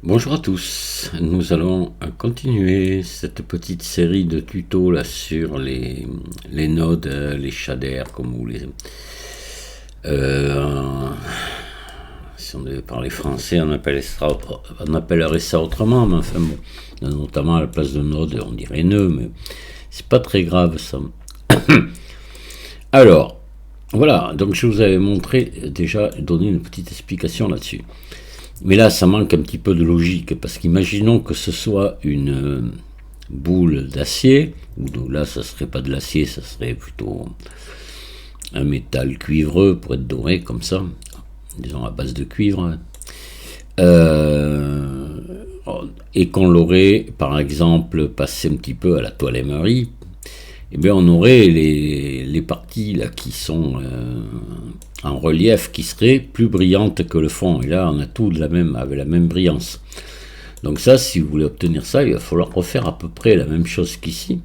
Bonjour à tous, nous allons continuer cette petite série de tutos là sur les nodes, les shaders comme vous les... si on devait parler français, on appellerait ça autrement, mais enfin bon, notamment à la place de node, on dirait nœud, mais c'est pas très grave ça. Alors, voilà, donc je vous avais montré, déjà donné une petite explication là-dessus. Mais là, ça manque un petit peu de logique, parce qu'imaginons que ce soit une boule d'acier, ou là, ça serait pas de l'acier, ça serait plutôt un métal cuivreux pour être doré, comme ça, disons à base de cuivre, et qu'on l'aurait, par exemple, passé un petit peu à la toile émery, eh bien, on aurait les parties là, qui sont en relief qui seraient plus brillantes que le fond. Et là, on a tout avec la même brillance. Donc ça, si vous voulez obtenir ça, il va falloir refaire à peu près la même chose qu'ici.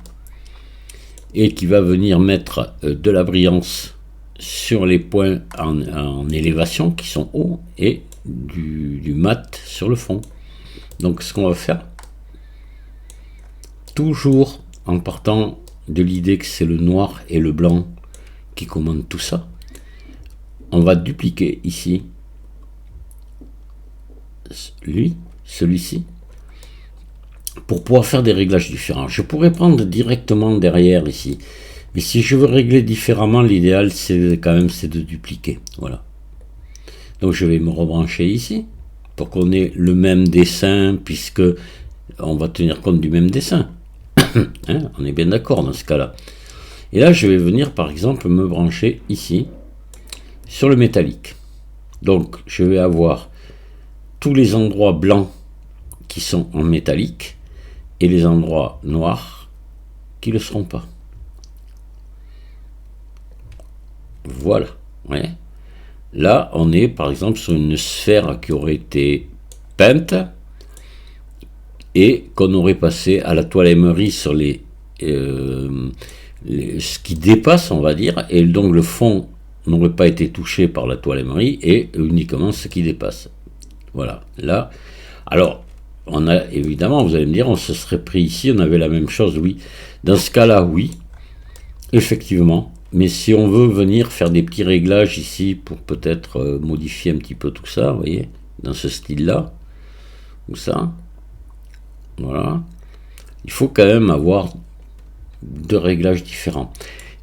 Et qui va venir mettre de la brillance sur les points en élévation qui sont hauts et du mat sur le fond. Donc ce qu'on va faire, toujours en partant de l'idée que c'est le noir et le blanc qui commandent tout ça, on va dupliquer ici celui-ci pour pouvoir faire des réglages différents. Je pourrais prendre directement derrière ici, mais si je veux régler différemment, l'idéal c'est quand même de dupliquer. Voilà. Donc je vais me rebrancher ici pour qu'on ait le même dessin, puisque on va tenir compte du même dessin. Hein, on est bien d'accord dans ce cas-là. Et là, je vais venir, par exemple, me brancher ici, sur le métallique. Donc, je vais avoir tous les endroits blancs qui sont en métallique et les endroits noirs qui ne le seront pas. Voilà. Ouais. Là, on est, par exemple, sur une sphère qui aurait été peinte et qu'on aurait passé à la toile émery sur ce qui dépasse, on va dire, et donc le fond n'aurait pas été touché par la toile émery et uniquement ce qui dépasse. Voilà, là, alors, on a évidemment, vous allez me dire, on se serait pris ici, on avait la même chose, oui. Dans ce cas-là, oui, effectivement, mais si on veut venir faire des petits réglages ici pour peut-être modifier un petit peu tout ça, vous voyez, dans ce style-là, ou ça, voilà. Il faut quand même avoir deux réglages différents.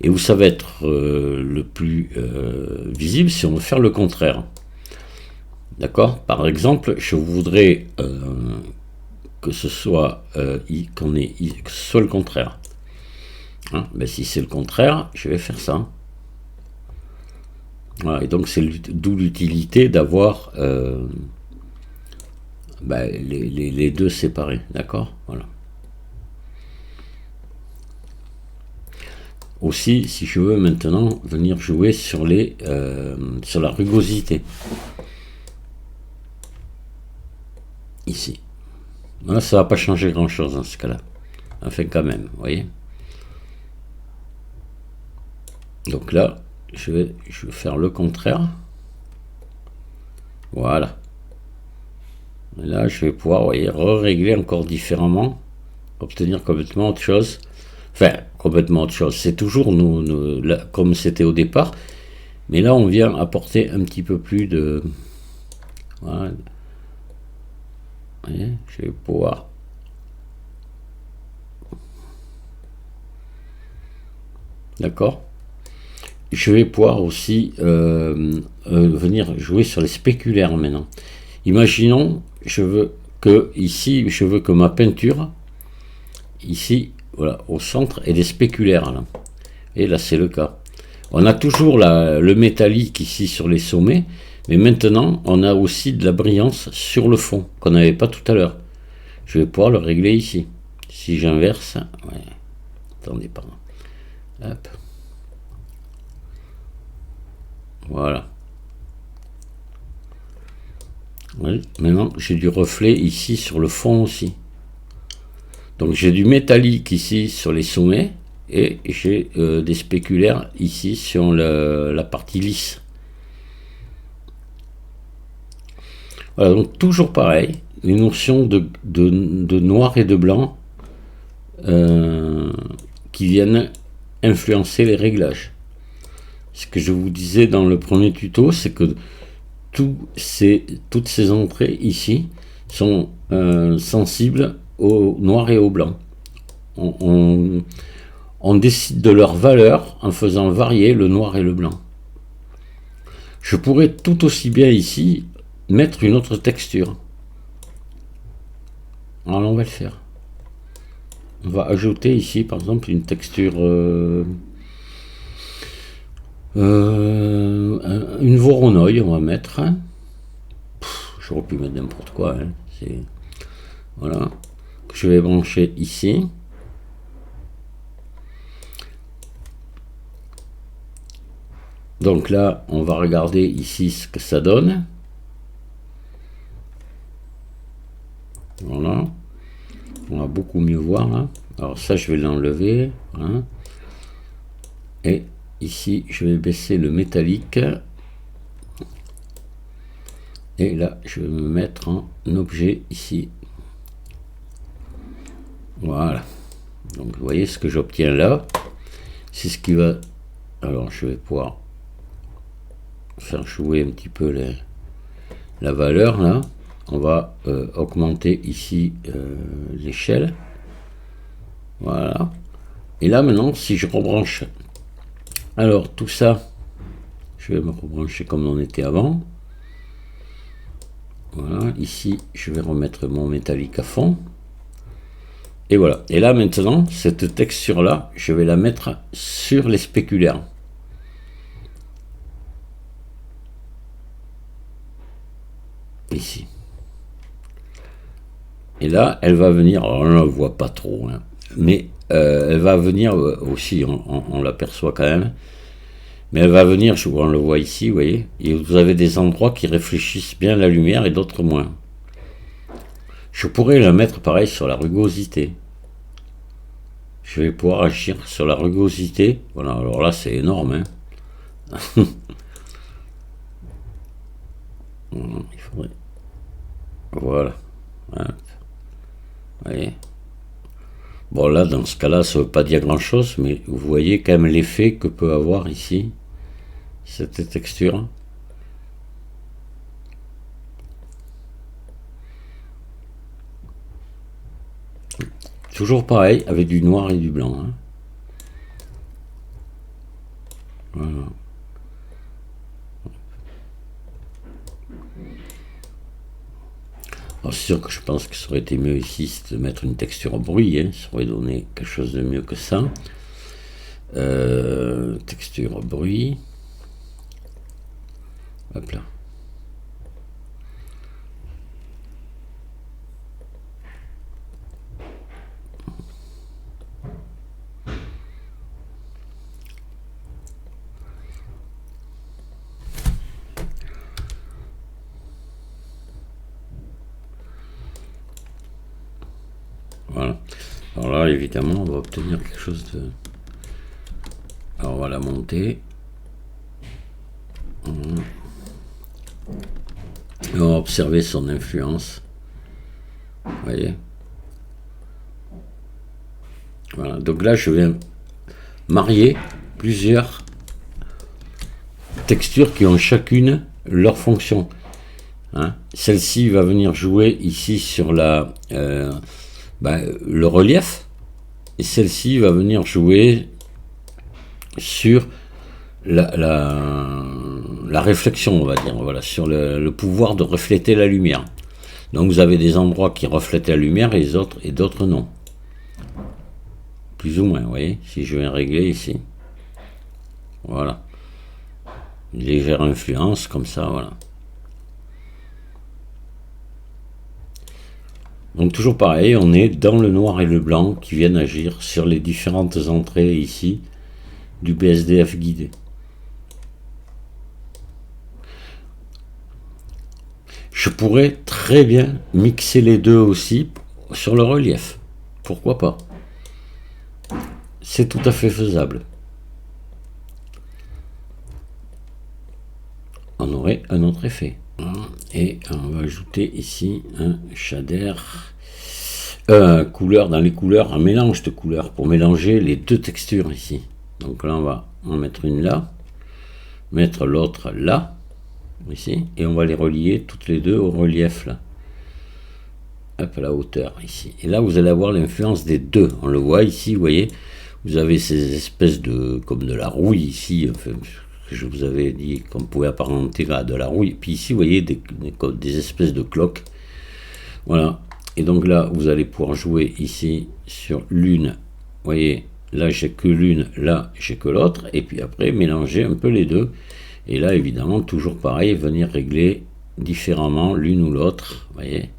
Et où ça va être le plus visible si on veut faire le contraire. D'accord? Par exemple, je voudrais que ce soit que ce soit le contraire. Hein? Ben, si c'est le contraire, je vais faire ça. Voilà, et donc c'est d'où l'utilité d'avoir les deux séparés, d'accord? Voilà. Aussi, si je veux maintenant venir jouer sur sur la rugosité. Ici. Voilà, ça va pas changer grand chose dans ce cas-là. Enfin quand même, vous voyez. Donc là, je vais faire le contraire. Voilà. Et là, je vais pouvoir, vous voyez, régler encore différemment, obtenir complètement autre chose. Enfin, complètement autre chose. C'est toujours là, comme c'était au départ. Mais là, on vient apporter un petit peu plus de... Voilà. Vous voyez, je vais pouvoir... D'accord? Je vais pouvoir aussi venir jouer sur les spéculaires maintenant. Imaginons, je veux que ma peinture, ici, voilà, au centre, ait des spéculaires. Là. Et là, c'est le cas. On a toujours le métallique ici sur les sommets, mais maintenant, on a aussi de la brillance sur le fond, qu'on n'avait pas tout à l'heure. Je vais pouvoir le régler ici. Si j'inverse, ouais. Attendez, pardon. Hop. Voilà. Oui, maintenant, j'ai du reflet ici sur le fond aussi. Donc j'ai du métallique ici sur les sommets et j'ai des spéculaires ici sur la partie lisse. Voilà, donc toujours pareil, les notions de noir et de blanc qui viennent influencer les réglages. Ce que je vous disais dans le premier tuto, c'est que toutes ces entrées ici sont sensibles au noir et au blanc. On décide de leur valeur en faisant varier le noir et le blanc. Je pourrais tout aussi bien ici mettre une autre texture. Alors on va le faire. On va ajouter ici par exemple une texture une Voronoi, on va mettre. J'aurais pu mettre n'importe quoi. Voilà. Je vais brancher ici. Donc là, on va regarder ici ce que ça donne. Voilà. On va beaucoup mieux voir. Hein. Alors ça, je vais l'enlever. Hein. Et ici, je vais baisser le métallique. Et là, je vais me mettre en objet ici. Voilà. Donc, vous voyez ce que j'obtiens là. C'est ce qui va... Alors, je vais pouvoir faire jouer un petit peu la valeur là. On va augmenter ici l'échelle. Voilà. Et là maintenant, si je rebranche, alors tout ça, je vais me rebrancher comme on était avant. Voilà. Ici, je vais remettre mon métallique à fond. Et voilà. Et là maintenant, cette texture là, je vais la mettre sur les spéculaires. Ici. Et là, elle va venir, alors on ne la voit pas trop, hein, mais elle va venir aussi, on l'aperçoit quand même, mais elle va venir, on le voit ici, vous voyez, et vous avez des endroits qui réfléchissent bien la lumière et d'autres moins. Je pourrais la mettre pareil sur la rugosité. Je vais pouvoir agir sur la rugosité. Voilà, alors là c'est énorme, hein. Il faudrait... Voilà. Hein. Vous voyez. Bon là dans ce cas là ça ne veut pas dire grand chose, mais vous voyez quand même l'effet que peut avoir ici cette texture. Toujours pareil avec du noir et du blanc, hein. Voilà. Alors c'est sûr que je pense que ça aurait été mieux ici de mettre une texture bruit, hein. Ça aurait donné quelque chose de mieux que ça. Texture bruit. Hop là. Voilà. Alors là, évidemment, on va obtenir quelque chose de... Alors on va la monter. Et on va observer son influence. Vous voyez. Voilà. Donc là, je vais marier plusieurs textures qui ont chacune leur fonction. Hein. Celle-ci va venir jouer ici sur la... le relief, et celle-ci va venir jouer sur la réflexion, on va dire, voilà, sur le pouvoir de refléter la lumière. Donc vous avez des endroits qui reflètent la lumière et d'autres non. Plus ou moins, vous voyez, si je viens régler ici. Voilà. Une légère influence, comme ça, voilà. Donc toujours pareil, on est dans le noir et le blanc qui viennent agir sur les différentes entrées ici du BSDF guidé. Je pourrais très bien mixer les deux aussi sur le relief. Pourquoi pas? C'est tout à fait faisable. On aurait un autre effet. Et on va ajouter ici un shader, couleur dans les couleurs, un mélange de couleurs pour mélanger les deux textures ici. Donc là on va en mettre une là, mettre l'autre là, ici, et on va les relier toutes les deux au relief là. Hop, à la hauteur ici. Et là vous allez avoir l'influence des deux. On le voit ici, vous voyez, vous avez ces espèces de, comme de la rouille ici, enfin, je vous avais dit qu'on pouvait apparenter à de la rouille. Puis ici, vous voyez des espèces de cloques. Voilà. Et donc là, vous allez pouvoir jouer ici sur l'une. Vous voyez, là, j'ai que l'une, là, j'ai que l'autre. Et puis après, mélanger un peu les deux. Et là, évidemment, toujours pareil, venir régler différemment l'une ou l'autre. Vous voyez.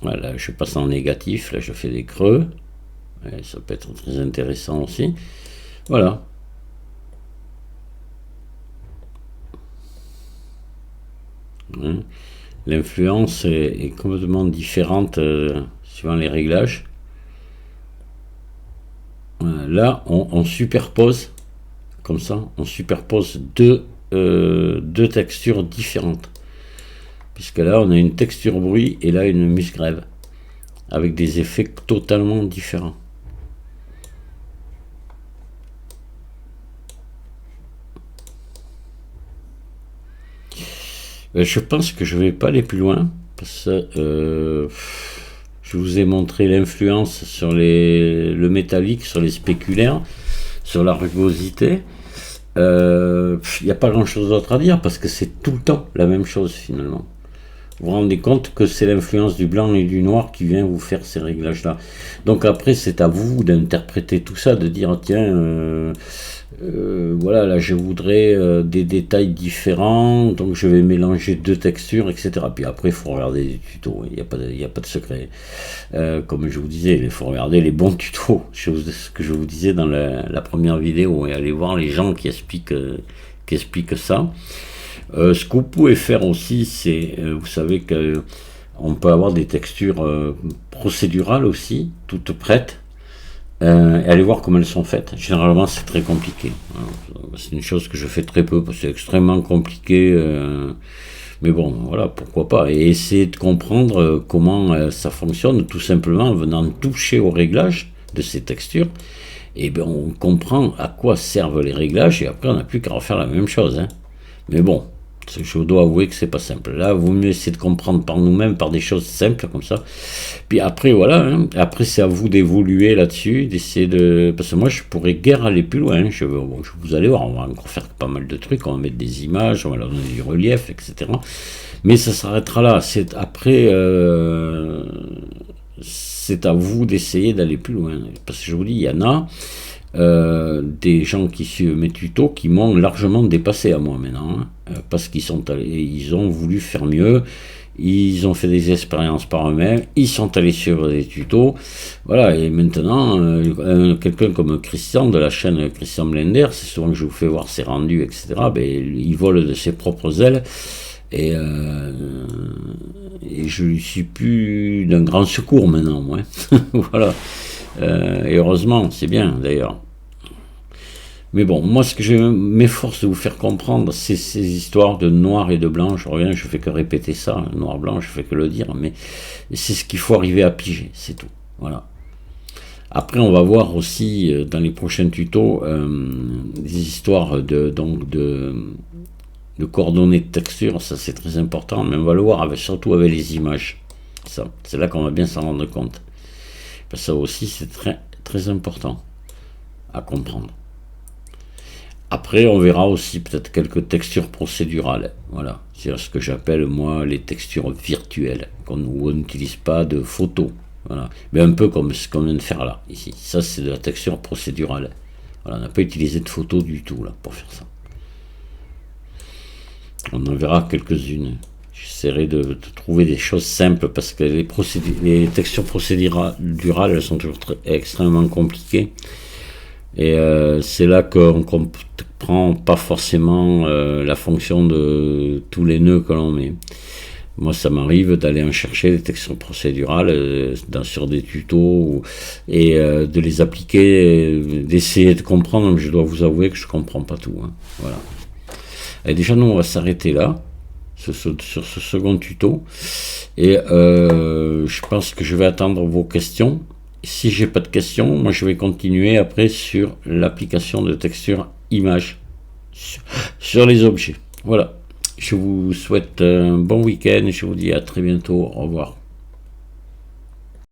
Voilà, je passe en négatif. Là, je fais des creux. Ouais, ça peut être très intéressant aussi. Voilà. L'influence est complètement différente suivant les réglages. Voilà, là, on superpose, comme ça, on superpose deux textures différentes. Puisque là, on a une texture bruit et là, une musgrave, avec des effets totalement différents. Je pense que je vais pas aller plus loin parce que je vous ai montré l'influence sur le métallique, sur les spéculaires, sur la rugosité. Il n'y a pas grand chose d'autre à dire parce que c'est tout le temps la même chose finalement. Vous vous rendez compte que c'est l'influence du blanc et du noir qui vient vous faire ces réglages là. Donc après c'est à vous d'interpréter tout ça, de dire tiens voilà, là je voudrais des détails différents, donc je vais mélanger deux textures, etc. Puis après il faut regarder des tutos, il n'y a pas de secret. Comme je vous disais, il faut regarder les bons tutos, ce que je vous disais dans la première vidéo, et aller voir les gens qui expliquent ça. Ce que vous pouvez faire aussi, c'est, vous savez que on peut avoir des textures procédurales aussi, toutes prêtes. Et aller voir comment elles sont faites. Généralement, c'est très compliqué. C'est une chose que je fais très peu parce que c'est extrêmement compliqué. Mais bon, voilà, pourquoi pas. Et essayer de comprendre comment ça fonctionne, tout simplement en venant toucher au réglage de ces textures. Et bien, on comprend à quoi servent les réglages et après, on n'a plus qu'à refaire la même chose. Hein. Mais bon, je dois avouer que c'est pas simple. Là, vous mieux essayer de comprendre par nous-mêmes, par des choses simples comme ça. Puis après, voilà. Hein. Après, c'est à vous d'évoluer là-dessus, d'essayer de. Parce que moi, je pourrais guère aller plus loin. Vous allez voir, on va encore faire pas mal de trucs. On va mettre des images, on va leur donner du relief, etc. Mais ça s'arrêtera là. Après, c'est à vous d'essayer d'aller plus loin. Parce que je vous dis, il y en a. Des gens qui suivent mes tutos qui m'ont largement dépassé à moi maintenant, hein, parce ils ont voulu faire mieux, ils ont fait des expériences par eux-mêmes, ils sont allés suivre des tutos, voilà, et maintenant quelqu'un comme Christian de la chaîne Christian Blender, c'est souvent que je vous fais voir ses rendus, etc., ben, il vole de ses propres ailes, et je lui suis plus d'un grand secours maintenant, moi. Voilà. Et heureusement, c'est bien d'ailleurs. Mais bon, moi ce que je m'efforce de vous faire comprendre, c'est ces histoires de noir et de blanc. Je reviens, je fais que répéter ça, noir-blanc, je fais que le dire, mais c'est ce qu'il faut arriver à piger, c'est tout. Voilà. Après, on va voir aussi dans les prochains tutos des histoires de coordonnées de texture, ça c'est très important, mais on va le voir surtout avec les images. Ça, c'est là qu'on va bien s'en rendre compte. Ça aussi, c'est très, très important à comprendre. Après, on verra aussi peut-être quelques textures procédurales. Voilà, c'est ce que j'appelle, moi, les textures virtuelles, où on n'utilise pas de photos. Voilà. Mais un peu comme ce qu'on vient de faire là, ici. Ça, c'est de la texture procédurale. Voilà, on n'a pas utilisé de photos du tout, là, pour faire ça. On en verra quelques-unes. J'essaierai de trouver des choses simples parce que les textures procédurales, elles sont toujours extrêmement compliquées. Et c'est là qu'on ne comprend pas forcément la fonction de tous les nœuds que l'on met. Moi, ça m'arrive d'aller en chercher des textures procédurales sur des tutos et de les appliquer, d'essayer de comprendre, mais je dois vous avouer que je ne comprends pas tout. Hein. Voilà. Et déjà, nous, on va s'arrêter là, sur ce second tuto. Et je pense que je vais attendre vos questions. Si j'ai pas de questions, moi, je vais continuer après sur l'application de texture image sur les objets. Voilà. Je vous souhaite un bon week-end et je vous dis à très bientôt. Au revoir.